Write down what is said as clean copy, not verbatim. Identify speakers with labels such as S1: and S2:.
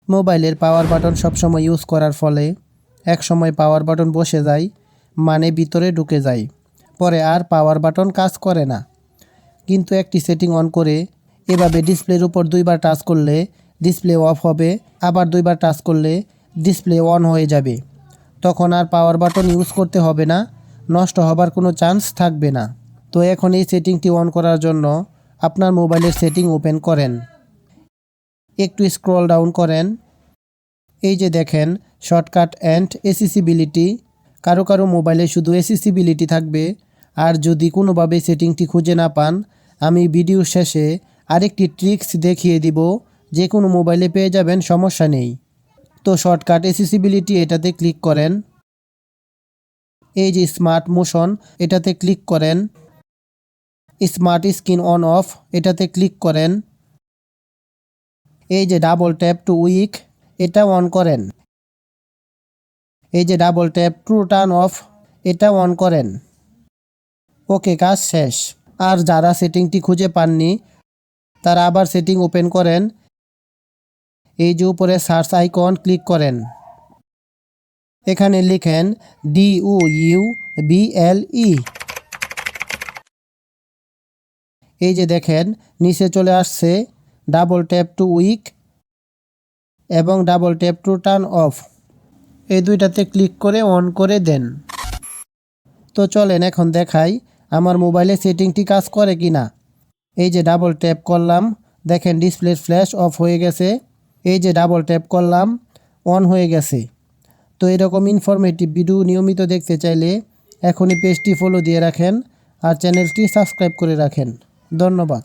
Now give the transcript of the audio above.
S1: মোবাইলের power button সবসময় use করার ফলে একসময় পাওয়ার বাটন বসে যায়, মানে ভিতরে ঢুকে যায়, পরে আর পাওয়ার বাটন কাজ করে না। কিন্তু একটি সেটিং অন করে এভাবে ডিসপ্লের উপর দুইবার টাচ করলে ডিসপ্লে অফ হবে, আবার দুইবার টাচ করলে ডিসপ্লে অন হয়ে যাবে। তখন আর পাওয়ার বাটন ইউজ করতে হবে না, নষ্ট হবার কোনো চান্স থাকবে না। তো এখন এই সেটিংটি অন করার জন্য আপনার মোবাইলের সেটিং ওপেন করেন, একটু স্ক্রল ডাউন করেন। এই যে দেখেন শর্টকাট অ্যান্ড অ্যাক্সেসিবিলিটি। কারো কারো মোবাইলে শুধু অ্যাক্সেসিবিলিটি থাকবে। আর যদি কোনোভাবে সেটিংটি খুঁজে না পান, আমি ভিডিওর শেষে আরেকটি ট্রিক্স দেখিয়ে দিব, যে কোনো মোবাইলে পেয়ে যাবেন, সমস্যা নেই। তো শর্টকাট অ্যাক্সেসিবিলিটি এটাতে ক্লিক করেন। এই যে স্মার্ট মোশন এটাতে ক্লিক করেন। স্মার্ট স্ক্রিন অন অফ এটাতে ক্লিক করেন। এই যে ডাবল ট্যাপ টু উইক এটা অন করেন। এই যে double tap to turn off এটা অন করেন। ওকে, কাজ শেষ। আর যারা সেটিংটি খুঁজে পাননি তারা আবার সেটিং ওপেন করেন। এই যে উপরে সার্চ আইকন ক্লিক করেন, এখানে লিখেন DOUBLE। এই যে দেখেন নিচে চলে আসছে ডাবল ট্যাপ টু উইক এবং double tap to turn off. এই দুইটাতে ক্লিক করে অন করে দেন। তো চলেন এখন দেখাই আমার মোবাইলে সেটিংটি কাজ করে কি না। এই যে ডাবল ট্যাপ করলাম, দেখেন ডিসপ্লের ফ্ল্যাশ অফ হয়ে গেছে। এই যে ডাবল ট্যাপ করলাম, অন হয়ে গেছে। তো এরকম ইনফরমেটিভ ভিডিও নিয়মিত দেখতে চাইলে এখনই পেজটি ফলো দিয়ে রাখেন আর চ্যানেলটি সাবস্ক্রাইব করে রাখেন। ধন্যবাদ।